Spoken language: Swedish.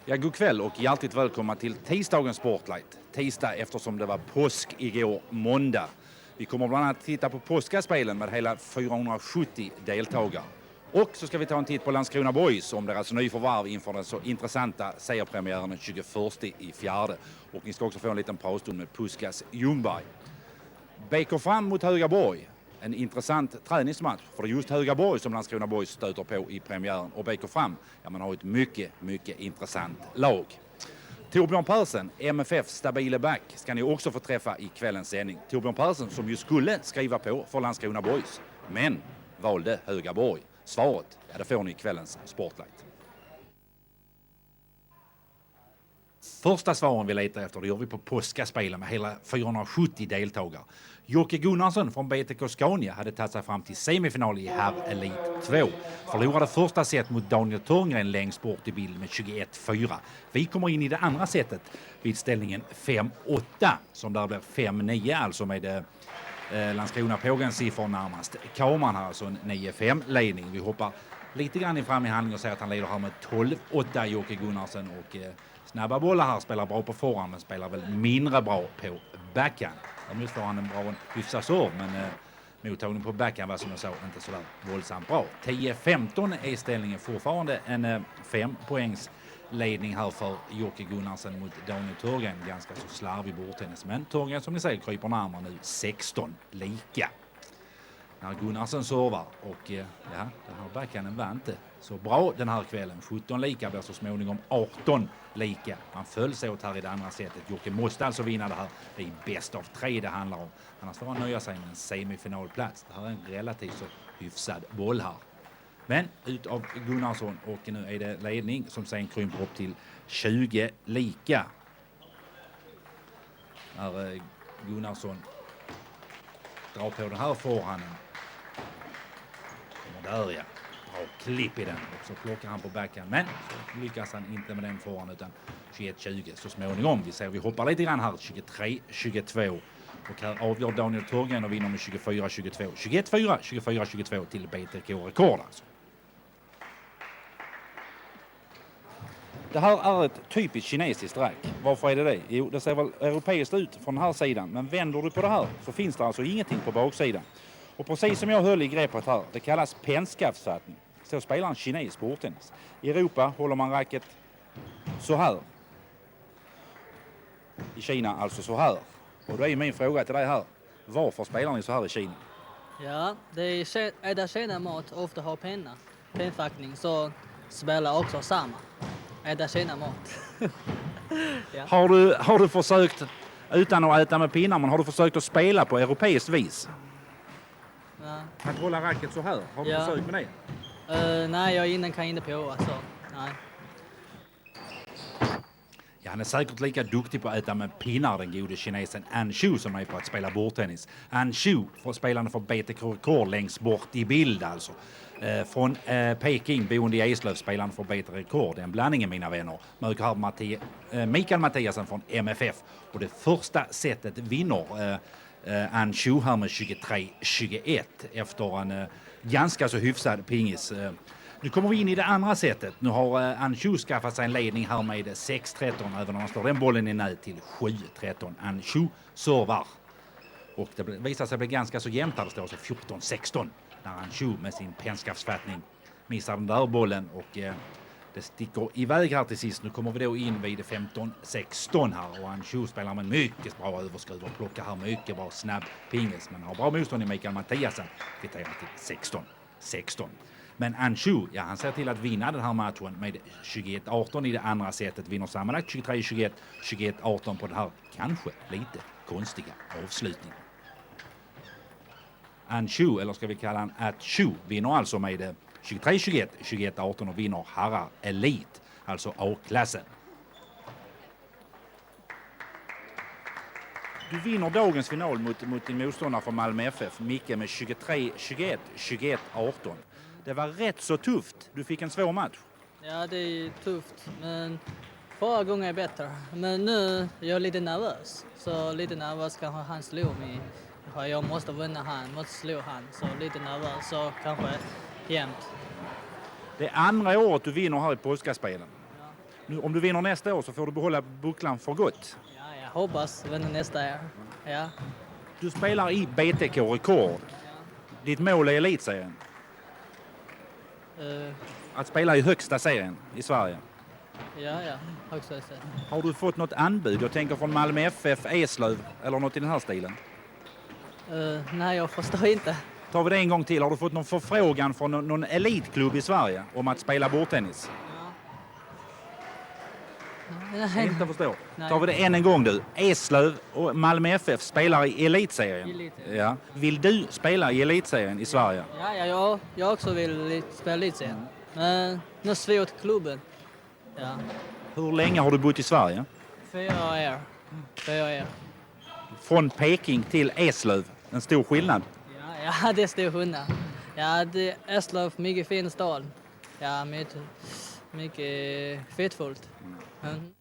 Ja, god kväll och hjärtligt välkomna till tisdagens Sportlight. Tisdag eftersom det var påsk igår måndag. Vi kommer bland annat titta på påskaspelen med hela 470 deltagare. Och så ska vi ta en titt på Landskrona Boys om deras nyförvärv inför den så intressanta seriepremiären den 21/4. Och ni ska också få en liten pratstund med Puskas Ljungberg. BK Fram mot Högaborg. En intressant träningsmatch, för det är just Högaborg som Landskrona Boys stöter på i premiären. Och BK Fram, ja, man har ett mycket intressant lag. Torbjörn Persson, MFF stabile back, ska ni också få träffa i kvällens sändning. Torbjörn Persson som ju skulle skriva på för Landskrona Boys, men valde Högaborg. Svaret, ja, det får ni i kvällens Sportlight. Första svaren vi letar efter det gör vi på påskaspelen med hela 470 deltagare. Jocke Gunnarsson från BTK Scania hade tagit sig fram till semifinal i Herr Elite 2. Förlorade första set mot Daniel Törngren längst bort i bild med 21-4. Vi kommer in i det andra setet vid ställningen 5-8 som där blir 5-9, alltså med Landskrona Pågens siffror närmast. Kameran har alltså en 9-5 ledning. Vi hoppar lite grann fram i handling och säger att han leder här med 12-8 Jocke Gunnarsson och snabba bollar här, spelar bra på förhand men spelar väl mindre bra på backhand. Däremot får han en bra hyfsad serve, men mottagning på backhand var som jag sa inte så våldsamt bra. 10-15 är ställningen, fortfarande en 5 poängs ledning här för Jocke Gunnarsson mot Daniel Törngren. Ganska så slarvig bordtennis, men Törngren som ni säger kryper närmare nu 16 lika. När Gunnarsson servar och den här backhanden var inte så bra den här kvällen. 17 lika blir så småningom 18 lika. Man följs åt här i det andra setet. Jocke måste alltså vinna det här. Det är bäst av 3 det handlar om. Annars får han nöja sig med en semifinalplats. Det här är en relativt så hyfsad boll här. Men ut av Gunnarsson och nu är det ledning som sen krymper upp till 20 lika. När Gunnarsson drar på den här förhanden. Och där ja, bra klipp i den och så plockar han på backhand, men så lyckas han inte med den förhand utan 21-20 så småningom. Vi hoppar lite grann här, 23-22 och här avgör Daniel Törngren och vinner med 24-22. 21-4, 24-22 till BTK-rekord alltså. Det här är ett typiskt kinesiskt rack. Varför är det? Jo, det ser väl europeiskt ut från den här sidan, men vänder du på det här så finns det alltså ingenting på baksidan. Och precis som jag höll i greppet här, det kallas penskaftsfattning. Så spelar en kines bordtennis. I Europa håller man racket så här. I Kina alltså så här. Och då är min fråga till dig här. Varför spelar ni så här i Kina? Ja, är det Kina mat ofta har pennfackning så spelar också samma. Är det Kina mat? Ja. Har du försökt, utan att äta med pinnar, men har du försökt att spela på europeiskt vis? Ja. Att hålla racket så här, har du försökt med det? Nej, jag kan inte på alltså. Nej. Ja, han är säkert lika duktig på att äta med pinnar, den gode kinesen An Shu som är på att spela bordtennis. An Shu spelande för BTK-rekord längst bort i bild alltså. Från Peking, boende i Eslöv, spelande för BTK-rekord. En blandning mina vänner. Möter här Mikael Mattiasen från MFF. Och det första setet vinner An Shu här med 23-21 efter en ganska så hyfsad pingis. Nu kommer vi in i det andra setet. Nu har An Shu skaffat sig en ledning här med 6-13, även om han slår den bollen i nät till 7-13. An Shu servar. Och det visar sig bli ganska så jämnt här. Det står alltså 14-16 när An Shu med sin penskaftsfattning missar den där bollen och det sticker iväg här till sist. Nu kommer vi då in vid 15-16 här och An Shu spelar med mycket bra överskruv och plockar här mycket bra snabb pingis. Men har bra motstånd i Mikael Mattiasen. Vi tar till 16-16. Men An Shu, ja, han ser till att vinna den här matchen med 21-18 i det andra setet. Vinner sammanlagt 23-21, 21-18 på den här kanske lite konstiga avslutningen. An Shu, eller ska vi kalla han At Shu, vinner alltså med 23-21, 21-18 och vinner herrar Elite, alltså A-klassen. Du vinner dagens final mot din motståndare från Malmö FF, Micke, med 23-21, 21-18. Det var rätt så tufft. Du fick en svår match. Ja, det är tufft, men förra gången är bättre. Men nu är jag lite nervös. Så lite nervös kanske han slår mig. Jag måste vinna han, måste slå han. Så lite nervös, så kanske jämnt. Det är andra året du vinner här i påskaspelen. Ja. Nu, om du vinner nästa år så får du behålla bucklan för gott. Ja, jag hoppas vinna nästa år. Ja. Du spelar i BTK Rekord. Ditt mål är elitserien. Uh, Att spela i högsta serien i Sverige. ja, högsta serien. Har du fått något anbud? Jag tänker från Malmö FF, Eslöv eller något i den här stilen. Nej, jag förstår inte. Tar vi det en gång till. Har du fått någon förfrågan från någon elitklubb i Sverige om att spela bordtennis? Nej. Inte förstår. Nej. Tar vi det en gång du. Eslöv och Malmö FF spelar i elitserien. Elitserien. Ja. Vill du spela i elitserien i Sverige? Ja, jag också vill spela lite sen. Men nu svårt klubben. Ja. Hur länge har du bott i Sverige? 4 år. 4 år. Från Peking till Eslöv. En stor skillnad. Ja, det är stor skillnad. Ja, det är Eslöv, mycket fin stad. Ja, mycket fettfullt. Mm.